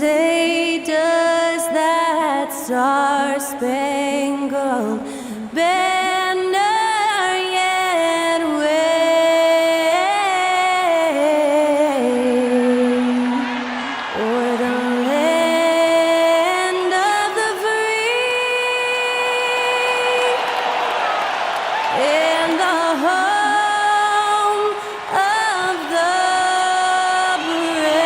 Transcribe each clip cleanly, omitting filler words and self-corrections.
say, does that star-spangled banner yet wave o'er the land of the free and the home of the brave?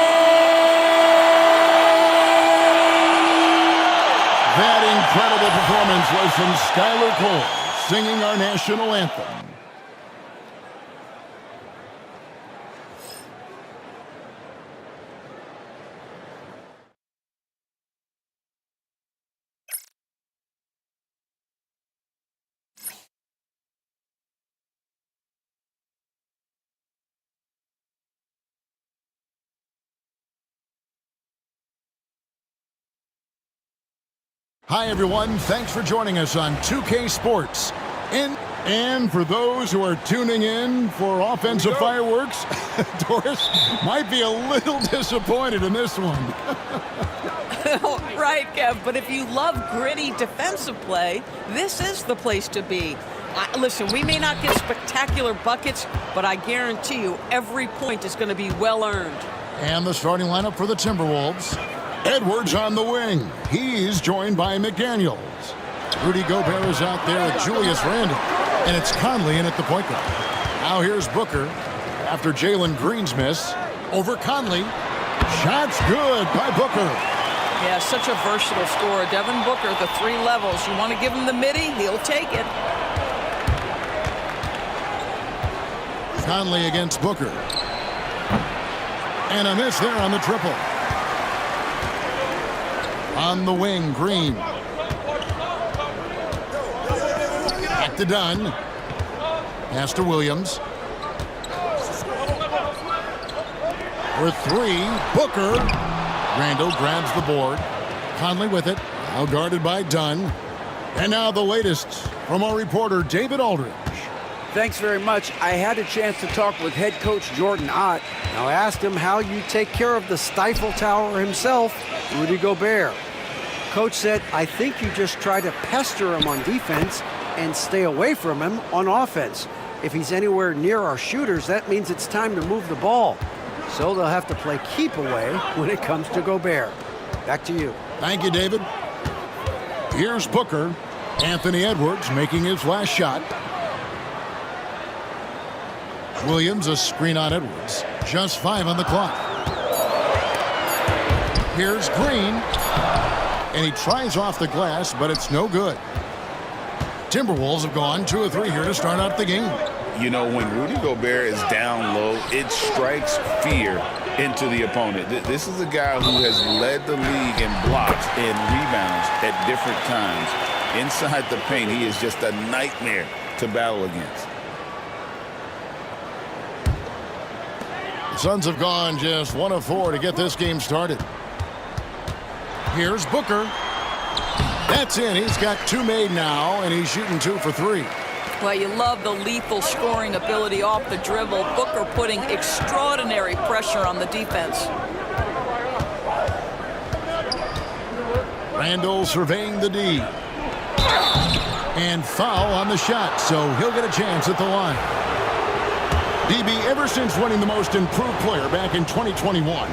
That incredible performance was from Skylar Cole, singing our national anthem. Hi, everyone. Thanks for joining us on 2K Sports. And for those who are tuning in for offensive fireworks, Doris might be a little disappointed in this one. Right, Kev, but if you love gritty defensive play, this is the place to be. Listen, we may not get spectacular buckets, but I guarantee you every point is going to be well earned. And the starting lineup for the Timberwolves. Edwards on the wing. He's joined by McDaniels. Rudy Gobert is out there with Julius Randle. And it's Conley in at the point guard. Now here's Booker after Jalen Green's miss. Over Conley. Shots good by Booker. Yeah, such a versatile scorer. Devin Booker, the 3 levels. You want to give him the midi, he'll take it. Conley against Booker. And a miss there on the triple. On the wing, Green. Back to Dunn. Pass to Williams. For 3, Booker. Randle grabs the board. Conley with it. Now guarded by Dunn. And now the latest from our reporter, David Aldridge. Thanks very much. I had a chance to talk with head coach Jordan Ott. Now I asked him how you take care of the Stifle Tower himself, Rudy Gobert. Coach said, I think you just try to pester him on defense and stay away from him on offense. If he's anywhere near our shooters, that means it's time to move the ball. So they'll have to play keep away when it comes to Gobert. Back to you. Thank you, David. Here's Booker. Anthony Edwards making his last shot. Williams, a screen on Edwards. Just 5 on the clock. Here's Green. And he tries off the glass, but it's no good. Timberwolves have gone 2 of 3 here to start out the game. You know, when Rudy Gobert is down low, it strikes fear into the opponent. This is a guy who has led the league in blocks and rebounds at different times. Inside the paint, he is just a nightmare to battle against. The Suns have gone just 1 of 4 to get this game started. Here's Booker. That's in. He's got 2 made now, and he's shooting 2 for 3. Well, you love the lethal scoring ability off the dribble. Booker putting extraordinary pressure on the defense. Randle surveying the D. And foul on the shot, so he'll get a chance at the line. DB, ever since winning the most improved player back in 2021,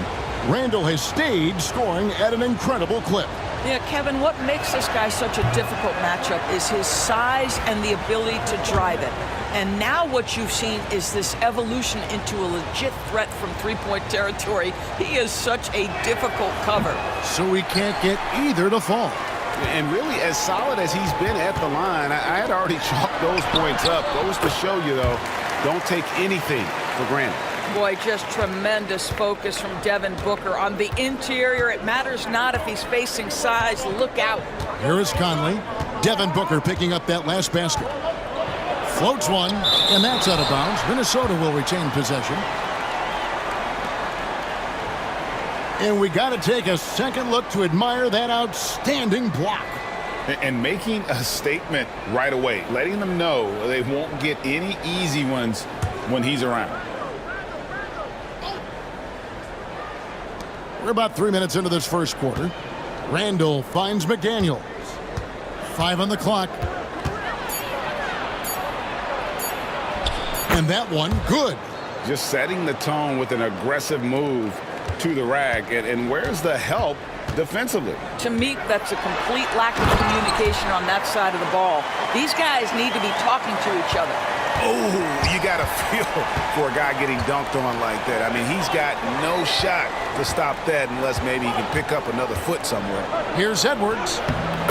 Randle has stayed scoring at an incredible clip. Yeah, Kevin, what makes this guy such a difficult matchup is his size and the ability to drive it. And now what you've seen is this evolution into a legit threat from three-point territory. He is such a difficult cover. So he can't get either to fall. And really, as solid as he's been at the line, I had already chalked those points up. Goes to show you, though, don't take anything for granted. Boy, just tremendous focus from Devin Booker. On the interior, it matters not if he's facing size. Look out. Here is Conley. Devin Booker picking up that last basket. Floats one, and that's out of bounds. Minnesota will retain possession. And we got to take a second look to admire that outstanding block. And making a statement right away, letting them know they won't get any easy ones when he's around. We're about 3 minutes into this first quarter. Randall finds McDaniels. 5 on the clock. And that one, good. Just setting the tone with an aggressive move to the rack. And where's the help defensively? To me, that's a complete lack of communication on that side of the ball. These guys need to be talking to each other. Oh, you got to feel for a guy getting dunked on like that. I mean, he's got no shot to stop that unless maybe he can pick up another foot somewhere. Here's Edwards.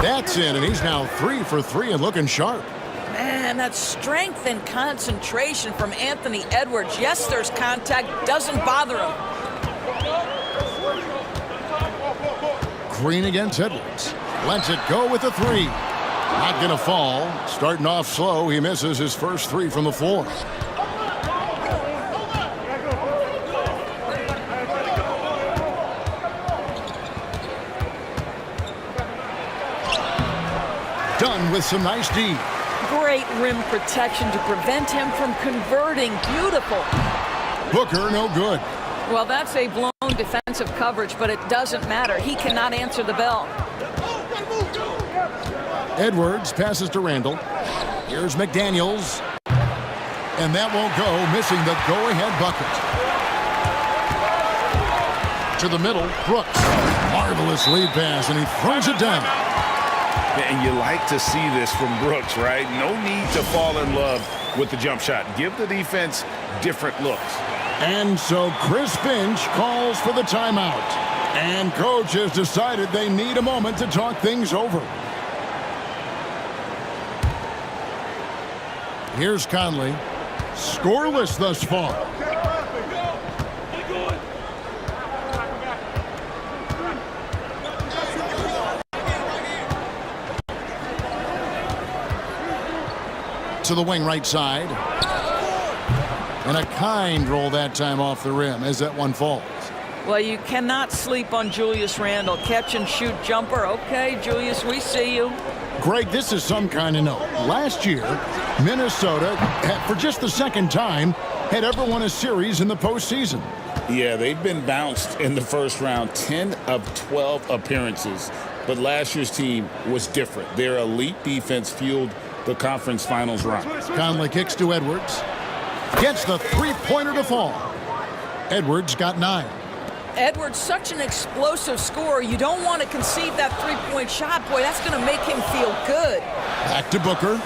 That's in, and he's now 3 for 3 and looking sharp. Man, that strength and concentration from Anthony Edwards. Yes, there's contact. Doesn't bother him. Green against Edwards. Lets it go with a 3. Not going to fall. Starting off slow, he misses his first 3 from the floor. Done with some nice D. Great rim protection to prevent him from converting. Beautiful. Booker, no good. Well, that's a blown defensive coverage, but it doesn't matter. He cannot answer the bell. Edwards passes to Randall. Here's McDaniels. And that won't go, missing the go-ahead bucket. To the middle, Brooks. Marvelous lead pass, and he throws it down. And you like to see this from Brooks, right? No need to fall in love with the jump shot. Give the defense different looks. And so Chris Finch calls for the timeout. And coach has decided they need a moment to talk things over. Here's Conley. Scoreless thus far. To the wing right side. And a kind roll that time off the rim as that one falls. Well, you cannot sleep on Julius Randle. Catch and shoot jumper. Okay, Julius, we see you. Greg, this is some kind of note. Last year, Minnesota, for just the second time, had ever won a series in the postseason. Yeah, they've been bounced in the first round, 10 of 12 appearances. But last year's team was different. Their elite defense fueled the conference finals run. Conley kicks to Edwards. Gets the three-pointer to fall. Edwards got 9. Edwards, such an explosive scorer. You don't want to concede that three-point shot. Boy, that's going to make him feel good. Back to Booker.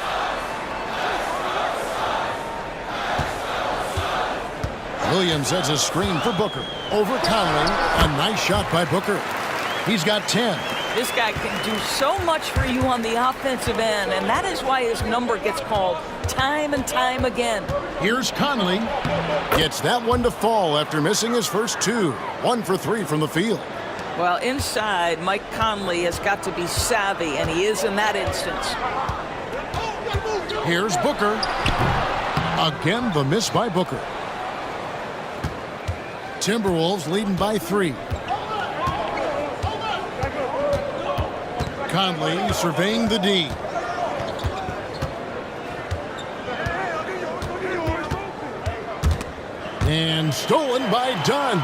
Williams sets a screen for Booker. Over Conley. A nice shot by Booker. He's got 10. This guy can do so much for you on the offensive end, and that is why his number gets called time and time again. Here's Conley. Gets that one to fall after missing his first 2. 1 for 3 from the field. Well, inside, Mike Conley has got to be savvy, and he is in that instance. Here's Booker. Again, the miss by Booker. Timberwolves leading by 3. Conley surveying the D. And stolen by Dunn.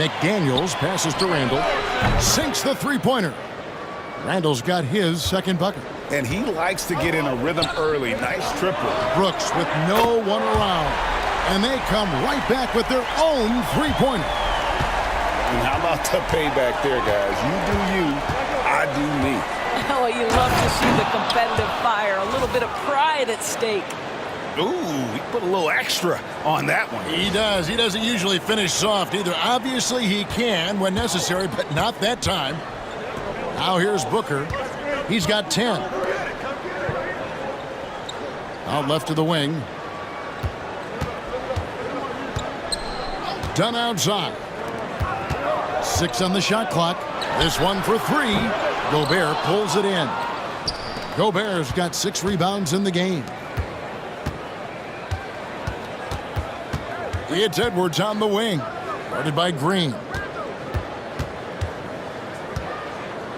McDaniels passes to Randall. Sinks the three-pointer. Randall's got his second bucket. And he likes to get in a rhythm early. Nice triple. Brooks with no one around. And they come right back with their own three-pointer. And how about the payback there, guys? You do you, I do me. Oh, you love to see the competitive fire. A little bit of pride at stake. Ooh, he put a little extra on that one. He does. He doesn't usually finish soft either. Obviously, he can when necessary, but not that time. Now here's Booker. He's got 10. Out left to the wing. Dunn outside. 6 on the shot clock. This one for 3. Gobert pulls it in. Gobert's got 6 rebounds in the game. It's Edwards on the wing. Guarded by Green.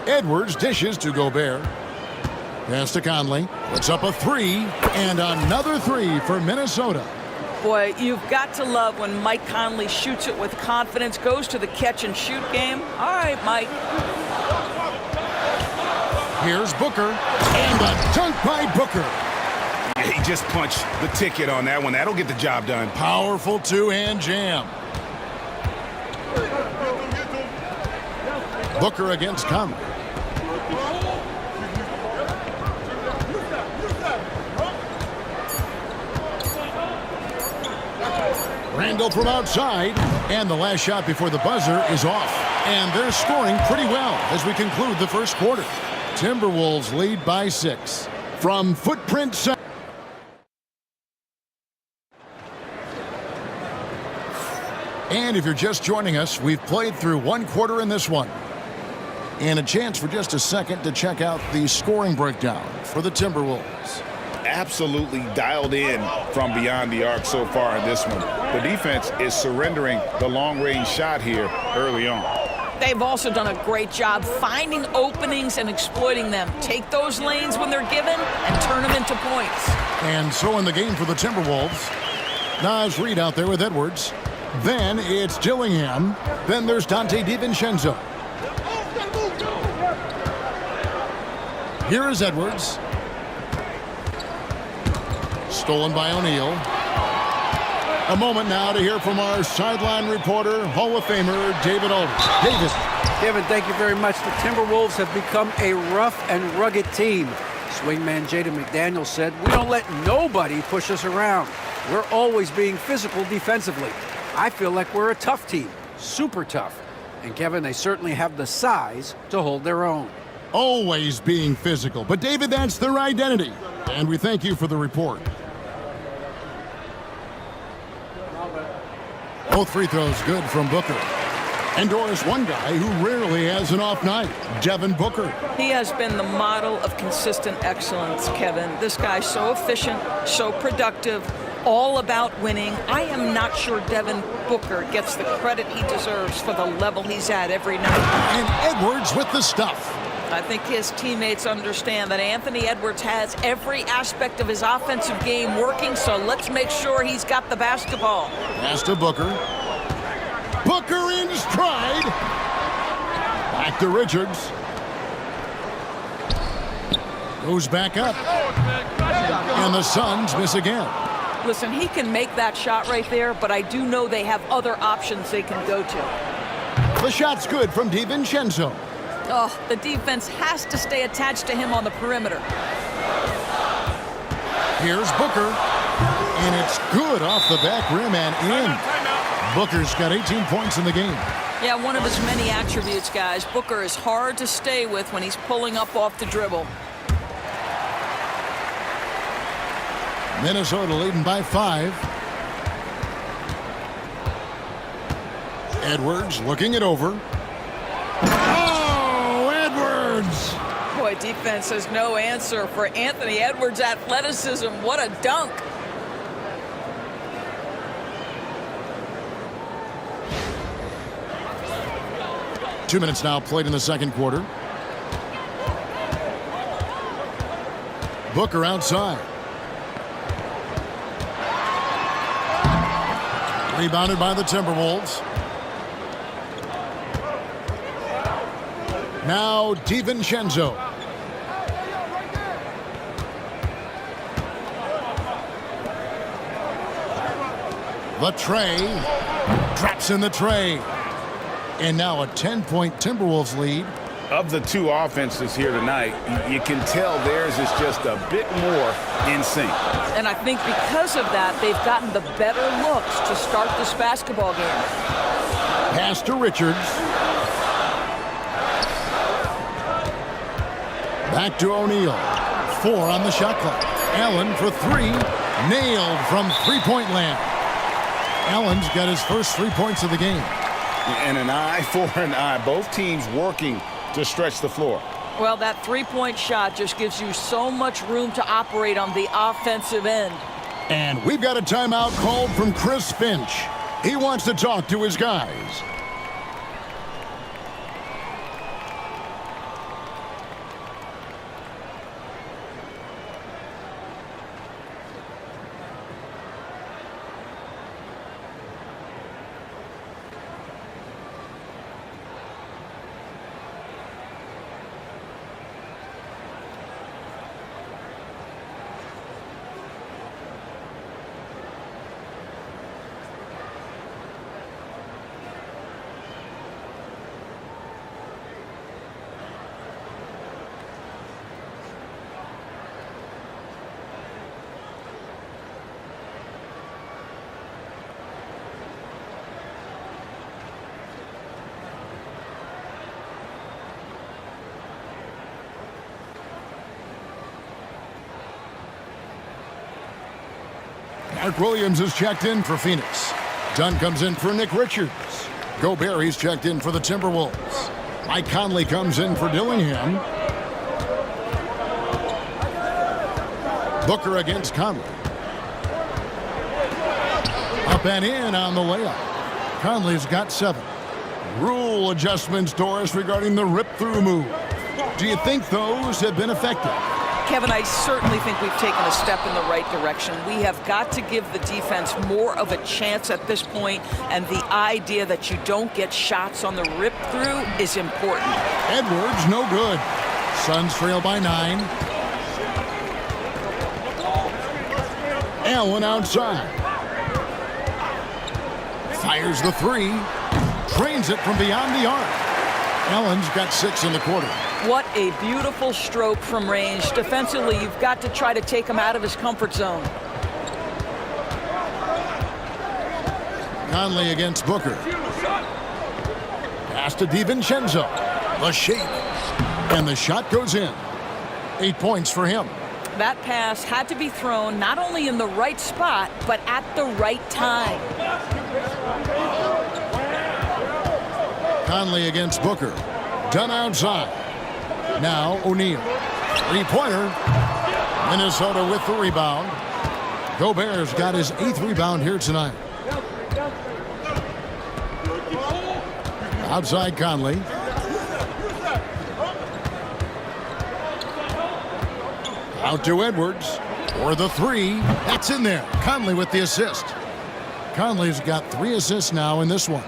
Edwards dishes to Gobert. Pass to Conley. Puts up a 3. And another 3 for Minnesota. Boy, you've got to love when Mike Conley shoots it with confidence, goes to the catch and shoot game. All right, Mike. Here's Booker, and a dunk by Booker. Yeah, he just punched the ticket on that one. That'll get the job done. Powerful two-hand jam. Booker against Conley. Randall from outside, and the last shot before the buzzer is off. And they're scoring pretty well as we conclude the first quarter. Timberwolves lead by 6. From Footprint Center. And if you're just joining us, we've played through one quarter in this one. And a chance for just a second to check out the scoring breakdown for the Timberwolves. Absolutely dialed in from beyond the arc so far in this one. The defense is surrendering the long-range shot here early on. They've also done a great job finding openings and exploiting them. Take those lanes when they're given and turn them into points. And so in the game for the Timberwolves, Naz Reid out there with Edwards. Then it's Dillingham. Then there's Dante DiVincenzo. Here is Edwards. Stolen by O'Neal. A moment now to hear from our sideline reporter, Hall of Famer David Aldridge. David. Kevin, thank you very much. The Timberwolves have become a rough and rugged team. Swingman Jaden McDaniels said, "We don't let nobody push us around. We're always being physical defensively. I feel like we're a tough team, super tough." And Kevin, they certainly have the size to hold their own. Always being physical. But David, that's their identity. And we thank you for the report. Both free throws good from Booker. And Doris, one guy who rarely has an off night, Devin Booker. He has been the model of consistent excellence, Kevin. This guy's so efficient, so productive, all about winning. I am not sure Devin Booker gets the credit he deserves for the level he's at every night. And Edwards with the stuff. I think his teammates understand that Anthony Edwards has every aspect of his offensive game working, so let's make sure he's got the basketball. Pass to Booker. Booker in stride. Back to Richards. Goes back up. And the Suns miss again. Listen, he can make that shot right there, but I do know they have other options they can go to. The shot's good from DiVincenzo. Oh, the defense has to stay attached to him on the perimeter. Here's Booker. And it's good off the back rim and in. Booker's got 18 points in the game. Yeah, one of his many attributes, guys. Booker is hard to stay with when he's pulling up off the dribble. Minnesota leading by 5. Edwards looking it over. Oh, Edwards! Boy, defense has no answer for Anthony Edwards' athleticism. What a dunk. Two minutes now played in the second quarter. Booker outside. Rebounded by the Timberwolves. Now DiVincenzo. The tray. Drops in the tray. And now a 10-point Timberwolves lead. Of the two offenses here tonight, you can tell theirs is just a bit more in sync. And I think because of that, they've gotten the better looks to start this basketball game. Pass to Richards. Back to O'Neal. 4 on the shot clock. Allen for 3. Nailed from three-point land. Allen's got his first 3 points of the game. And an eye for an eye. Both teams working to stretch the floor. Well, that three-point shot just gives you so much room to operate on the offensive end. And we've got a timeout called from Chris Finch. He wants to talk to his guys. Mark Williams is checked in for Phoenix. Dunn comes in for Nick Richards. Gobert, he's checked in for the Timberwolves. Mike Conley comes in for Dillingham. Booker against Conley. Up and in on the layup. Conley's got 7. Rule adjustments, Doris, regarding the rip-through move. Do you think those have been effective? Kevin, I certainly think we've taken a step in the right direction. We have got to give the defense more of a chance at this point, and the idea that you don't get shots on the rip-through is important. Edwards, no good. Suns trail by 9. Allen outside. Fires the 3. Drains it from beyond the arc. Allen's got 6 in the quarter. What a beautiful stroke from range. Defensively, you've got to try to take him out of his comfort zone. Conley against Booker. Pass to DiVincenzo. The shake. And the shot goes in. 8 points for him. That pass had to be thrown not only in the right spot, but at the right time. Conley against Booker. Dunn outside. Now O'Neal. 3-pointer. Minnesota with the rebound. Gobert's got his 8th rebound here tonight. Outside Conley. Out to Edwards. For the 3. That's in there. Conley with the assist. Conley's got 3 assists now in this one.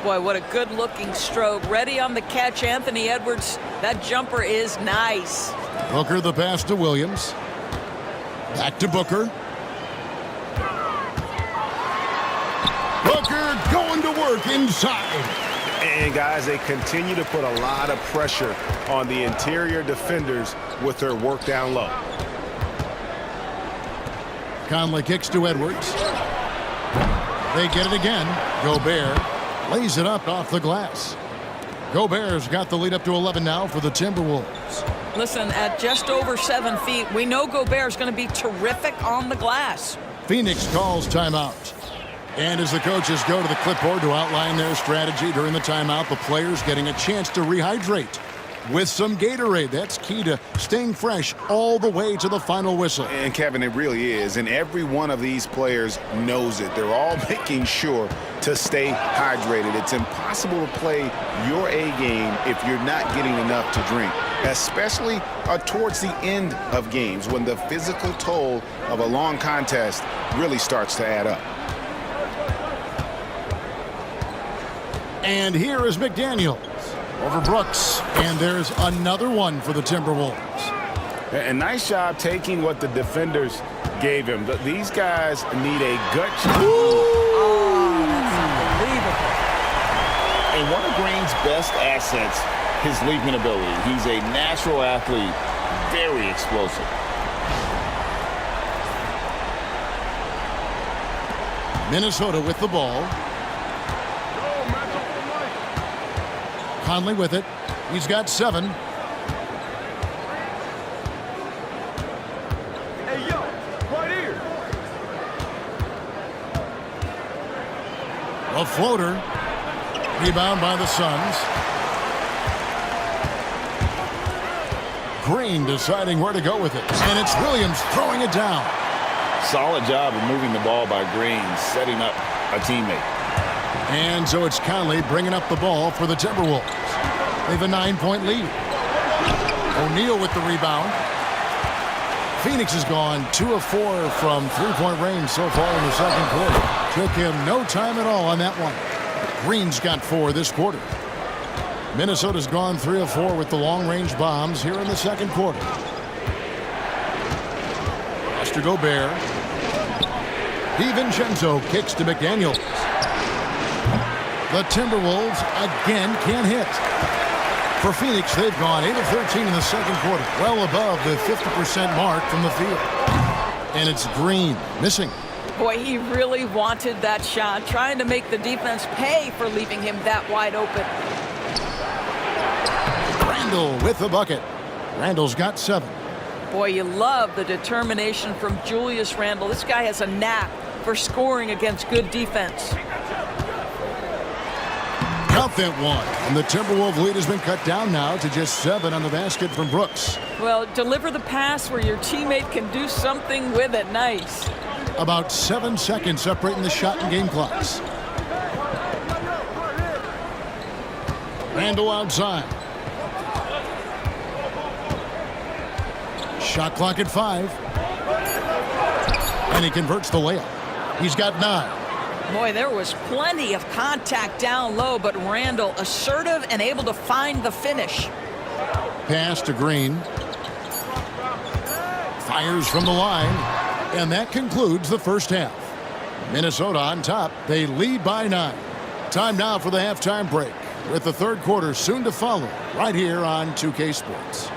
Boy, what a good-looking stroke. Ready on the catch, Anthony Edwards. That jumper is nice. Booker the pass to Williams. Back to Booker. Booker going to work inside. And guys, they continue to put a lot of pressure on the interior defenders with their work down low. Conley kicks to Edwards. They get it again. Gobert lays it up off the glass. Gobert's got the lead up to 11 now for the Timberwolves. Listen, at just over 7 feet, we know Gobert's going to be terrific on the glass. Phoenix calls timeout. And as the coaches go to the clipboard to outline their strategy during the timeout, the players getting a chance to rehydrate with some Gatorade. That's key to staying fresh all the way to the final whistle. And Kevin, it really is. And every one of these players knows it. They're all making sure to stay hydrated. It's impossible to play your A game if you're not getting enough to drink, especially towards the end of games when the physical toll of a long contest really starts to add up. And here is McDaniels over Brooks. And there's another one for the Timberwolves. A nice job taking what the defenders gave him. These guys need a gut check. Oh, that's unbelievable. And one of Green's best assets, his leaping ability. He's a natural athlete, very explosive. Minnesota with the ball. Conley with it. He's got 7. Hey, yo, right here. A floater. Rebound by the Suns. Green deciding where to go with it. And it's Williams throwing it down. Solid job of moving the ball by Green, setting up a teammate. And so it's Conley bringing up the ball for the Timberwolves. They have a 9-point lead. O'Neal with the rebound. Phoenix has gone 2 of 4 from 3-point range so far in the second quarter. Took him no time at all on that one. Green's got 4 this quarter. Minnesota's gone 3 of 4 with the long-range bombs here in the second quarter. Pass to Gobert. DiVincenzo kicks to McDaniels. The Timberwolves again can't hit. For Phoenix, they've gone 8 of 13 in the second quarter, well above the 50% mark from the field. And it's Green missing. Boy, he really wanted that shot, trying to make the defense pay for leaving him that wide open. Randle with the bucket. Randle's got 7. Boy, you love the determination from Julius Randle. This guy has a knack for scoring against good defense. Count that one. And the Timberwolves lead has been cut down now to just 7 on the basket from Brooks. Well, deliver the pass where your teammate can do something with it. Nice. About 7 seconds separating the shot and game clocks. Randle outside. Shot clock at 5. And he converts the layup. He's got 9. Boy, there was plenty of contact down low, but Randle assertive and able to find the finish. Pass to Green. Fires from the line. And that concludes the first half. Minnesota on top. They lead by 9. Time now for the halftime break, with the third quarter soon to follow right here on 2K Sports.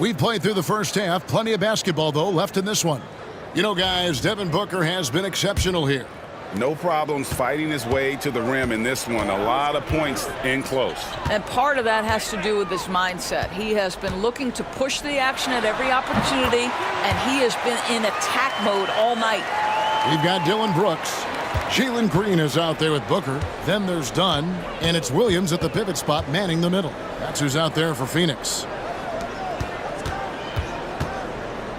We played through the first half. Plenty of basketball, though, left in this one. You know, guys, Devin Booker has been exceptional here. No problems fighting his way to the rim in this one. A lot of points in close. And part of that has to do with his mindset. He has been looking to push the action at every opportunity, and he has been in attack mode all night. We've got Dylan Brooks. Jalen Green is out there with Booker. Then there's Dunn, and it's Williams at the pivot spot manning the middle. That's who's out there for Phoenix.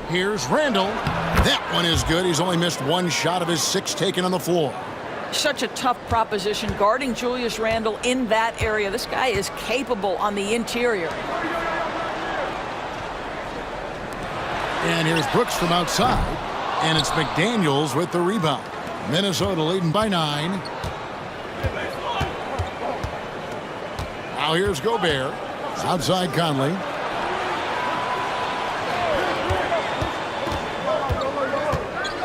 Here's Randle. That one is good. He's only missed 1 shot of his 6 taken on the floor. Such a tough proposition guarding Julius Randle in that area. This guy is capable on the interior. And here's Brooks from outside. And it's McDaniels with the rebound. Minnesota leading by 9. Now here's Gobert. Outside Conley.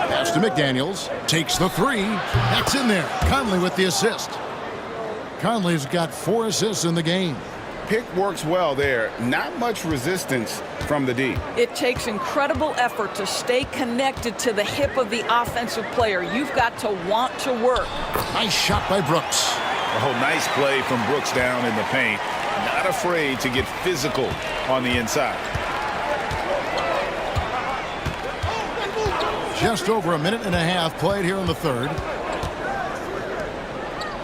Pass to McDaniels. Takes the 3. That's in there. Conley with the assist. Conley's got 4 assists in the game. Pick works well there. Not much resistance from the D. It takes incredible effort to stay connected to the hip of the offensive player. You've got to want to work. Nice shot by Brooks. Oh, nice play from Brooks down in the paint. Not afraid to get physical on the inside. Just over a minute and a half played here in the third.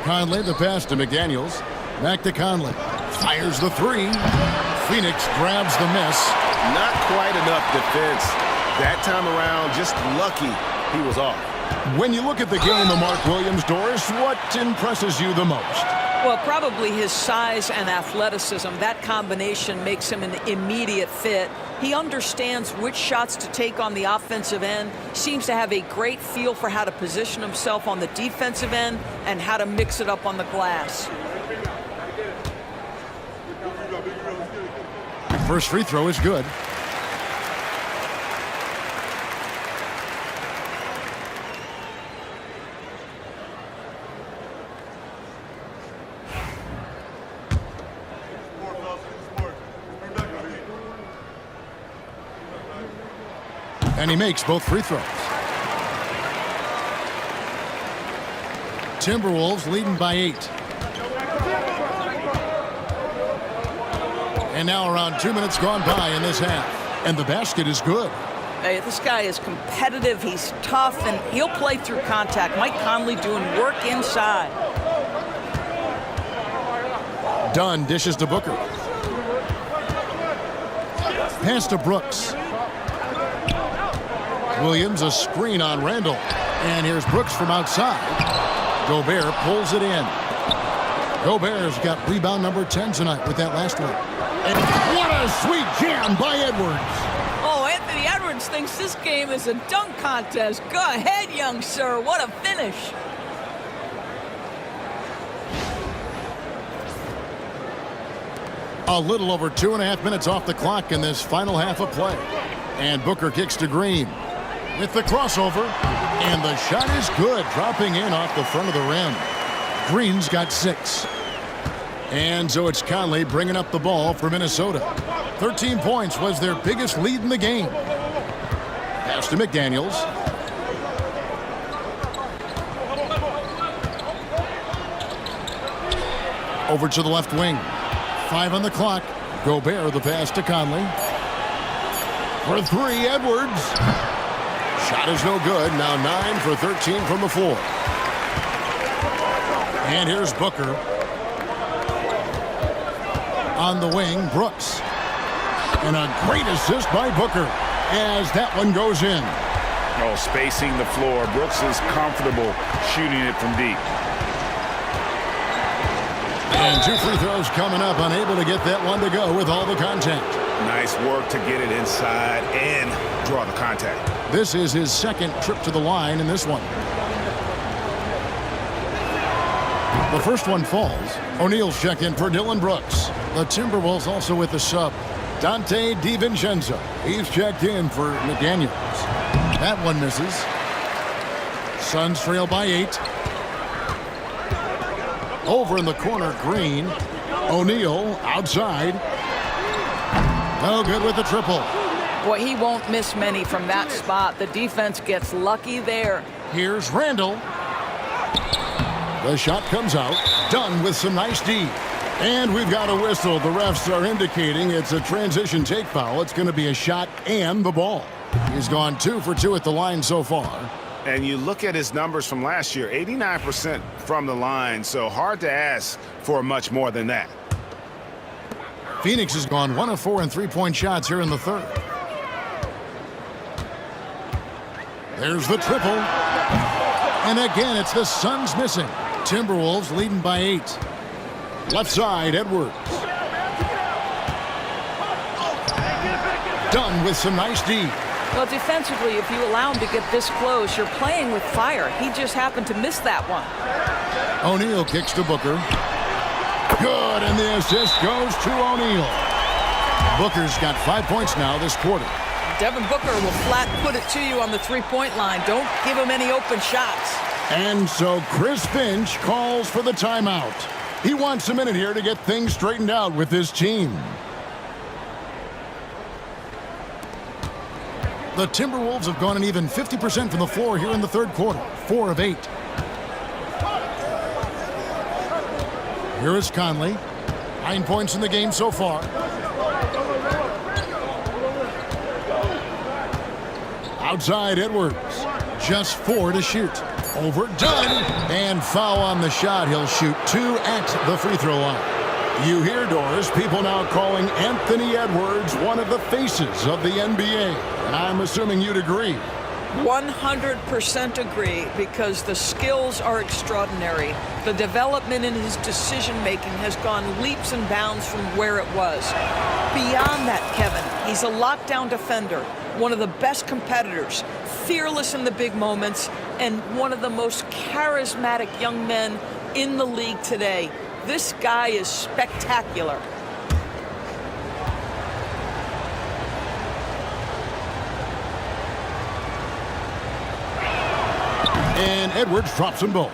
Conley, the pass to McDaniels. Back to Conley. Fires the 3. Phoenix grabs the miss. Not quite enough defense. That time around, just lucky he was off. When you look at the game of Mark Williams, Doris, what impresses you the most? Well, probably his size and athleticism. That combination makes him an immediate fit. He understands which shots to take on the offensive end, seems to have a great feel for how to position himself on the defensive end and how to mix it up on the glass. First free throw is good. And he makes both free throws. Timberwolves leading by 8. And now around 2 minutes gone by in this half. And the basket is good. Hey, this guy is competitive, he's tough, and he'll play through contact. Mike Conley doing work inside. Dunn dishes to Booker. Pass to Brooks. Williams, a screen on Randle. And here's Brooks from outside. Gobert pulls it in. Gobert's got rebound number 10 tonight with that last one. And what a sweet jam by Edwards. Oh, Anthony Edwards thinks this game is a dunk contest. Go ahead, young sir. What a finish. A little over 2.5 minutes off the clock in this final half of play. And Booker kicks to Green with the crossover. And the shot is good, dropping in off the front of the rim. Green's got 6. And so it's Conley bringing up the ball for Minnesota. 13 points was their biggest lead in the game. Pass to McDaniels. Over to the left wing. 5 on the clock. Gobert the pass to Conley. For 3, Edwards. Shot is no good. Now 9 for 13 from the floor. And here's Booker. On the wing, Brooks. And a great assist by Booker as that one goes in. Oh, spacing the floor. Brooks is comfortable shooting it from deep. And 2 free throws coming up, unable to get that one to go with all the contact. Nice work to get it inside and draw the contact. This is his second trip to the line in this one. The first one falls. O'Neal's checked in for Dylan Brooks. The Timberwolves also with the sub. Dante DiVincenzo. He's checked in for McDaniels. That one misses. Suns trail by 8. Over in the corner, Green. O'Neal outside. No good with the triple. Boy, he won't miss many from that spot. The defense gets lucky there. Here's Randall. The shot comes out. Done with some nice D. And we've got a whistle. The refs are indicating it's a transition take foul. It's going to be a shot and the ball. He's gone 2 for 2 at the line so far. And you look at his numbers from last year, 89% from the line, so hard to ask for much more than that. Phoenix has gone 1 of 4 in three-point shots here in the third. There's the triple. And again, it's the Suns missing. Timberwolves leading by 8. Left side, Edwards. Done with some nice D. Well, defensively, if you allow him to get this close, you're playing with fire. He just happened to miss that one. O'Neal kicks to Booker. Good, and the assist goes to O'Neal. Booker's got 5 points now this quarter. Devin Booker will flat put it to you on the three-point line. Don't give him any open shots. And so Chris Finch calls for the timeout. He wants a minute here to get things straightened out with his team. The Timberwolves have gone an even 50% from the floor here in the third quarter. 4 of 8. Here is Conley. 9 points in the game so far. Outside Edwards. Just 4 to shoot. Overdone. And foul on the shot. He'll shoot 2 at the free throw line. You hear, Doris, people now calling Anthony Edwards one of the faces of the NBA. And I'm assuming you'd agree. 100% agree, because the skills are extraordinary. The development in his decision-making has gone leaps and bounds from where it was. Beyond that, Kevin, he's a lockdown defender, one of the best competitors, fearless in the big moments, and one of the most charismatic young men in the league today. This guy is spectacular. And Edwards drops them both.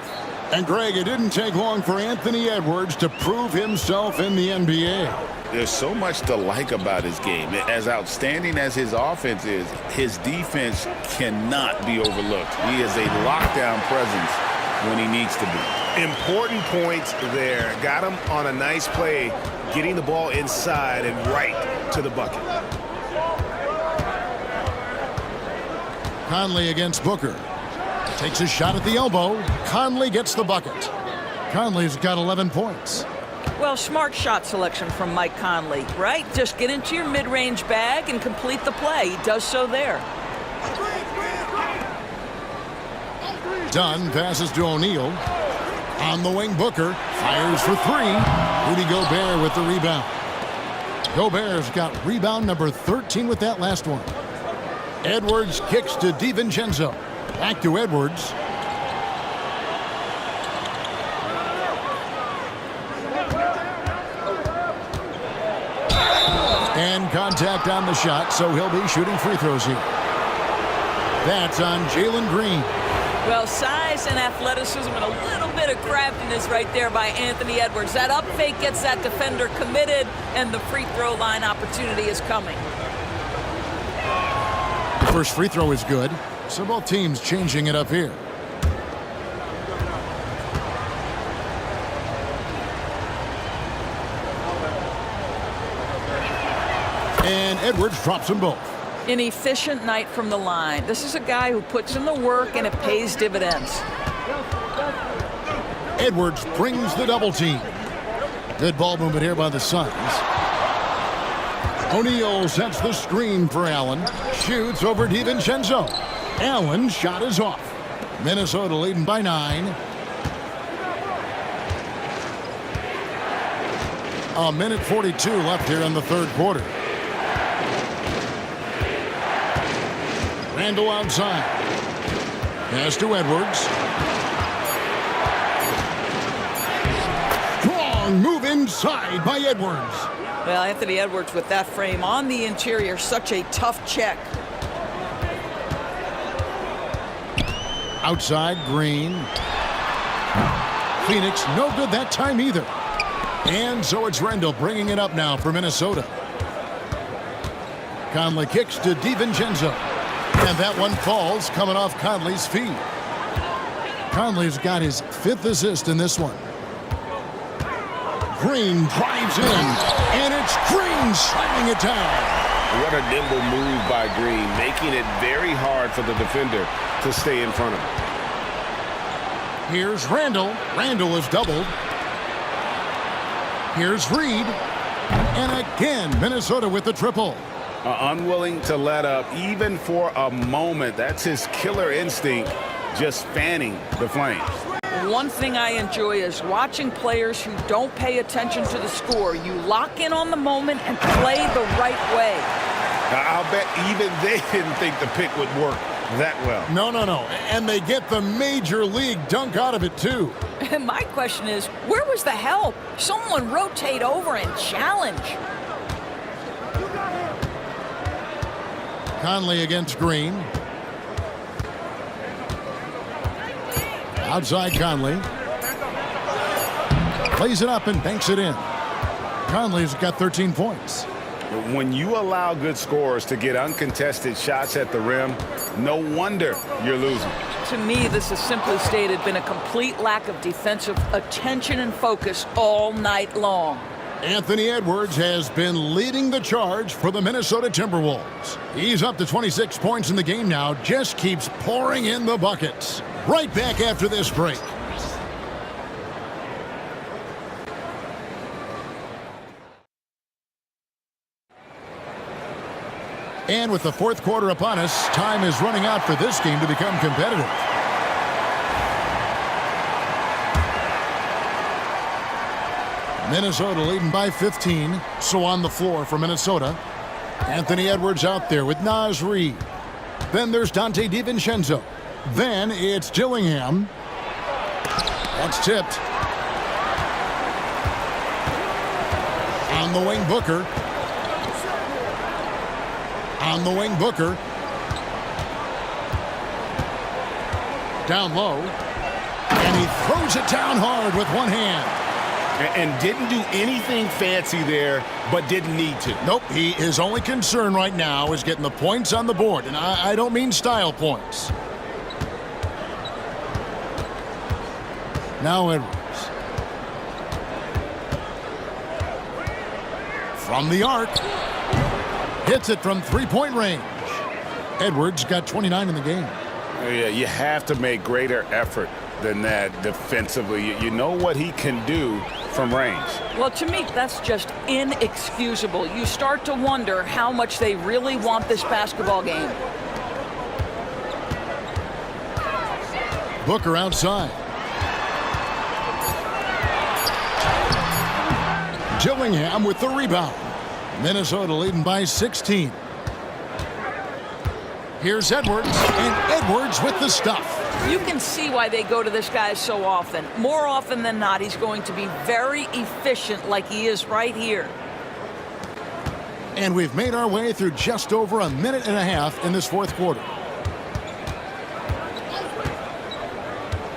And Greg, it didn't take long for Anthony Edwards to prove himself in the NBA. There's so much to like about his game. As outstanding as his offense is, his defense cannot be overlooked. He is a lockdown presence when he needs to be. Important points there. Got him on a nice play, getting the ball inside and right to the bucket. Conley against Booker. Takes a shot at the elbow. Conley gets the bucket. Conley's got 11 points. Well, smart shot selection from Mike Conley, right? Just get into your mid-range bag and complete the play. He does so there. Dunn passes to O'Neal. On the wing, Booker fires for three. Rudy Gobert with the rebound. Gobert's got rebound number 13 with that last one. Edwards kicks to DiVincenzo. Back to Edwards. And contact on the shot, so he'll be shooting free throws here. That's on Jalen Green. Well, size and athleticism and a little bit of craftiness right there by Anthony Edwards. That up fake gets that defender committed, and the free throw line opportunity is coming. The first free throw is good, so both teams changing it up here. And Edwards drops them both. An efficient night from the line. This is a guy who puts in the work and it pays dividends. Edwards brings the double team. Good ball movement here by the Suns. O'Neal sets the screen for Allen. Shoots over DiVincenzo. Allen's shot is off. Minnesota leading by 9. A minute 42 left here in the third quarter. Randall outside. Pass to Edwards. Strong move inside by Edwards. Well, Anthony Edwards with that frame on the interior, such a tough check. Outside, Green. Phoenix, no good that time either. And so it's Randall bringing it up now for Minnesota. Conley kicks to DiVincenzo. And that one falls coming off Conley's feet. Conley's got his 5th assist in this one. Green drives in, and it's Green slamming it down. What a nimble move by Green, making it very hard for the defender to stay in front of him. Here's Randall. Randall is doubled. Here's Reed. And again, Minnesota with the triple. Unwilling to let up even for a moment. That's his killer instinct, just fanning the flames. One thing I enjoy is watching players who don't pay attention to the score. You lock in on the moment and play the right way. I'll bet even they didn't think the pick would work that well. No. And they get the major league dunk out of it, too. And my question is, where was the help? Someone rotate over and challenge. Conley against Green. Outside Conley. Plays it up and banks it in. Conley's got 13 points. When you allow good scorers to get uncontested shots at the rim, no wonder you're losing. To me, this has simply stated been a complete lack of defensive attention and focus all night long. Anthony Edwards has been leading the charge for the Minnesota Timberwolves. He's up to 26 points in the game now, just keeps pouring in the buckets. Right back after this break. And with the fourth quarter upon us, time is running out for this game to become competitive. Minnesota leading by 15. So on the floor for Minnesota. Anthony Edwards out there with Naz Reid. Then there's Dante DiVincenzo. Then it's Dillingham. That's tipped. On the wing, Booker. On the wing, Booker. Down low. And he throws it down hard with one hand. And didn't do anything fancy there, but didn't need to. Nope, his only concern right now is getting the points on the board. And I don't mean style points. Now Edwards. From the arc. Hits it from three-point range. Edwards got 29 in the game. Yeah, you have to make greater effort than that defensively. You know what he can do from range. Well, to me, that's just inexcusable. You start to wonder how much they really want this basketball game. Booker outside. Dillingham with the rebound. Minnesota leading by 16. Here's Edwards, and Edwards with the stuff. You can see why they go to this guy so often. More often than not, he's going to be very efficient like he is right here. And we've made our way through just over a minute and a half in this fourth quarter.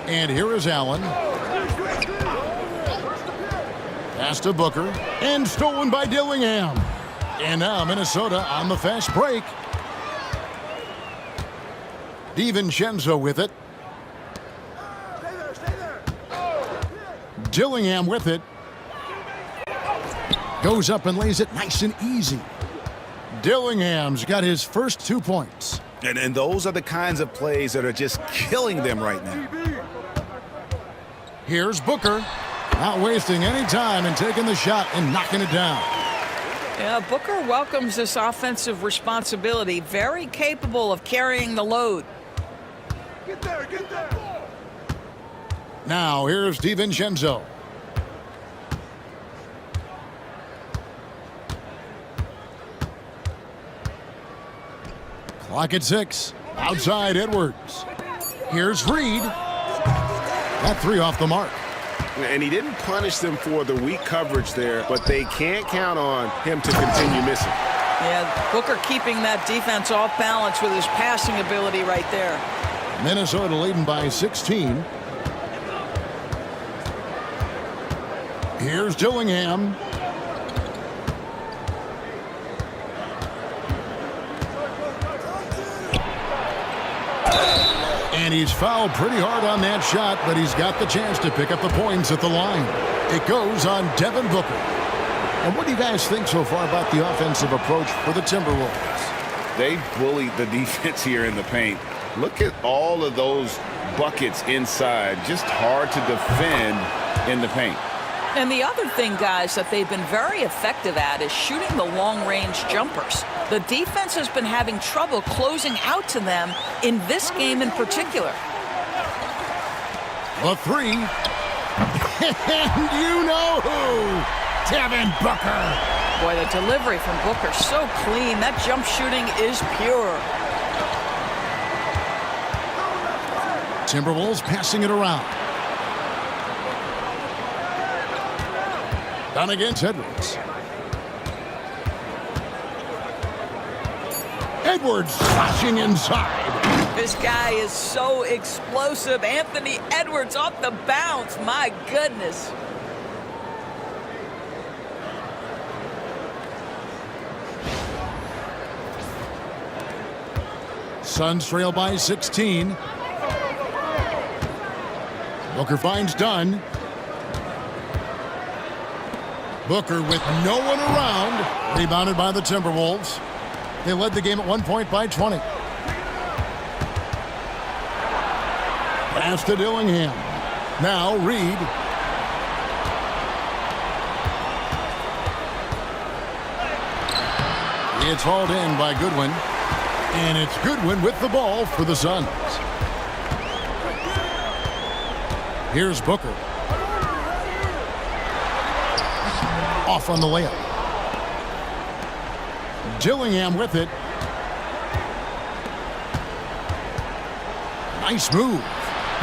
And here is Allen. Pass to Booker, and stolen by Dillingham. And now Minnesota on the fast break. DiVincenzo with it. Dillingham with it. Goes up and lays it nice and easy. Dillingham's got his first 2 points. And those are the kinds of plays that are just killing them right now. Here's Booker. Not wasting any time and taking the shot and knocking it down. Yeah, Booker welcomes this offensive responsibility. Very capable of carrying the load. Get there, get there. Now here's DiVincenzo. Clock at 6. Outside Edwards. Here's Reed. That three off the mark. And he didn't punish them for the weak coverage there, but they can't count on him to continue missing. Yeah, Booker keeping that defense off balance with his passing ability right there. Minnesota leading by 16. Here's Dillingham. And he's fouled pretty hard on that shot, but he's got the chance to pick up the points at the line. It goes on Devin Booker. And what do you guys think so far about the offensive approach for the Timberwolves? They bullied the defense here in the paint. Look at all of those buckets inside. Just hard to defend in the paint. And the other thing, guys, that they've been very effective at is shooting the long-range jumpers. The defense has been having trouble closing out to them in this game in particular. The three. And you know who? Devin Booker. Boy, the delivery from Booker so clean. That jump shooting is pure. Timberwolves passing it around. Down against Edwards. Edwards slashing inside. This guy is so explosive. Anthony Edwards off the bounce. My goodness. Suns trail by 16. Booker finds Dunn. Booker with no one around. Rebounded by the Timberwolves. They led the game at 1 point by 20. Pass to Dillingham. Now Reed. It's hauled in by Goodwin. And it's Goodwin with the ball for the Suns. Here's Booker. Off on the layup. Dillingham with it. Nice move.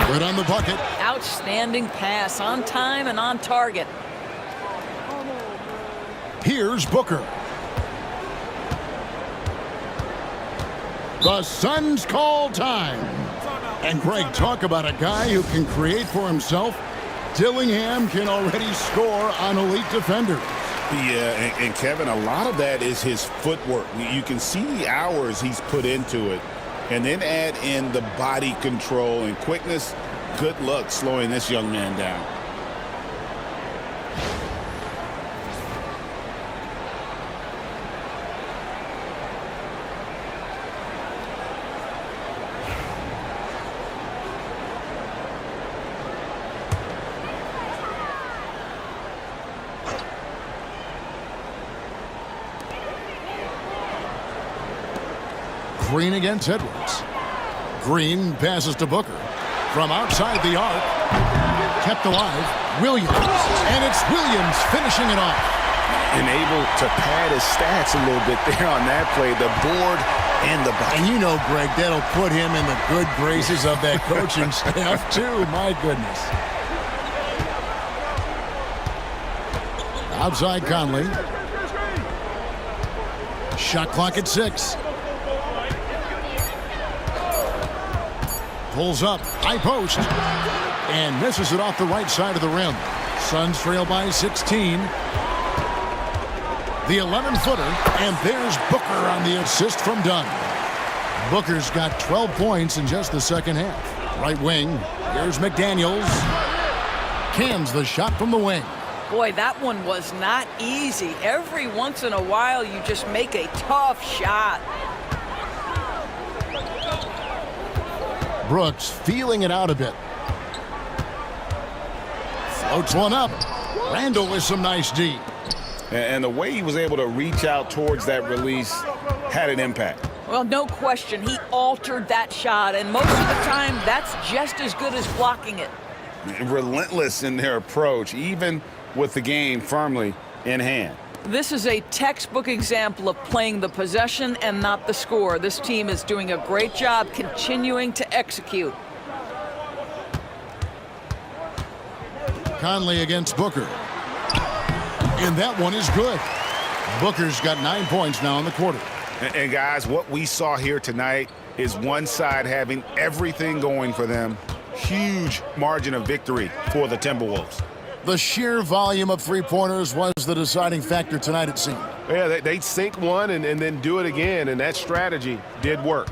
Good on the bucket. Outstanding pass, on time and on target. Here's Booker. The Suns call time. And Greg, talk about a guy who can create for himself. Dillingham can already score on elite defenders. Yeah, and Kevin, a lot of that is his footwork. You can see the hours he's put into it. And then add in the body control and quickness. Good luck slowing this young man down. Green against Edwards. Green passes to Booker. From outside the arc. Kept alive. Williams. And it's Williams finishing it off. and able to pad his stats a little bit there on that play. The board and the ball. And you know, Greg, that'll put him in the good graces of that coaching staff, too. My goodness. Outside Conley. Shot clock at 6. Pulls up, high post, and misses it off the right side of the rim. Suns trail by 16. The 11-footer, and there's Booker on the assist from Dunn. Booker's got 12 points in just the second half. Right wing, here's McDaniels. Cans the shot from the wing. Boy, that one was not easy. Every once in a while, you just make a tough shot. Brooks feeling it out a bit. Floats one up. Randall with some nice D. And the way he was able to reach out towards that release had an impact. Well, no question. He altered that shot, and most of the time, that's just as good as blocking it. Relentless in their approach, even with the game firmly in hand. This is a textbook example of playing the possession and not the score. This team is doing a great job continuing to execute. Conley against Booker. And that one is good. Booker's got 9 points now in the quarter. And guys, what we saw here tonight is one side having everything going for them. Huge margin of victory for the Timberwolves. The sheer volume of three-pointers was the deciding factor tonight, it seemed. Yeah, they sink one and then do it again, and that strategy did work.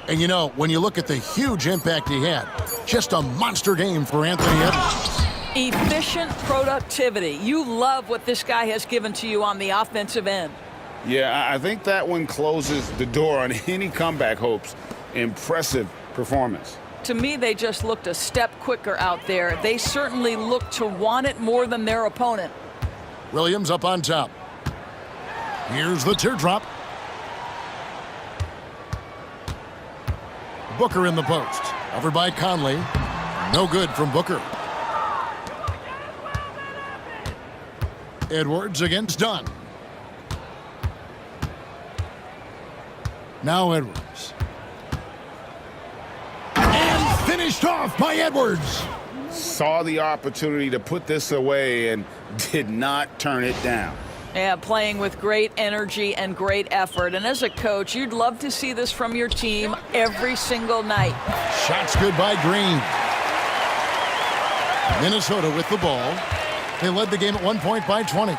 And you know, when you look at the huge impact he had, just a monster game for Anthony Edwards. Efficient productivity. You love what this guy has given to you on the offensive end. Yeah, I think that one closes the door on any comeback hopes. Impressive performance. To me, they just looked a step quicker out there. They certainly looked to want it more than their opponent. Williams up on top. Here's the teardrop. Booker in the post. Covered by Conley. No good from Booker. Edwards against Dunn. Now Edwards. And finished off by Edwards. Saw the opportunity to put this away and did not turn it down. Yeah, playing with great energy and great effort. And as a coach, you'd love to see this from your team every single night. Shots good by Green. Minnesota with the ball. They led the game at 1 point by 20.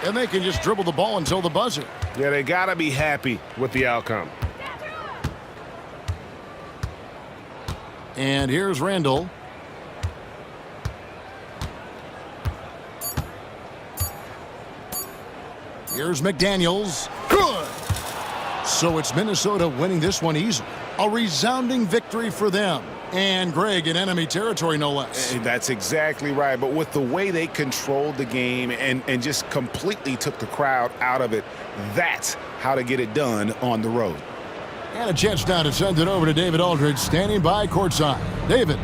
And they can just dribble the ball until the buzzer. Yeah, they got to be happy with the outcome. And here's Randall. Here's McDaniels. Good. So it's Minnesota winning this one easily. A resounding victory for them. And Greg in enemy territory, no less. That's exactly right. But with the way they controlled the game and just completely took the crowd out of it, that's how to get it done on the road. And a chance now to send it over to David Aldridge, standing by courtside. David.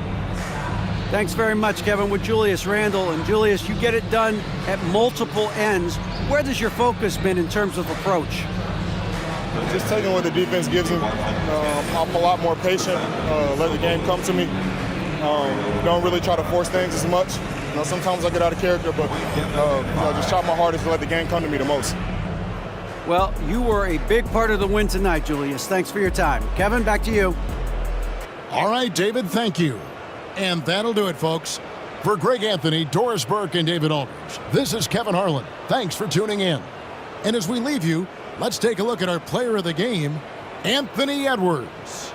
Thanks very much, Kevin, with Julius Randle. And Julius, you get it done at multiple ends. Where does your focus been in terms of approach? Just taking what the defense gives me. I'm a lot more patient, let the game come to me. Don't really try to force things as much. You know, sometimes I get out of character, but just try my hardest to let the game come to me the most. Well, you were a big part of the win tonight, Julius. Thanks for your time. Kevin, back to you. All right, David, thank you. And that'll do it, folks. For Greg Anthony, Doris Burke, and David Aldridge, this is Kevin Harlan. Thanks for tuning in. And as we leave you, let's take a look at our player of the game, Anthony Edwards.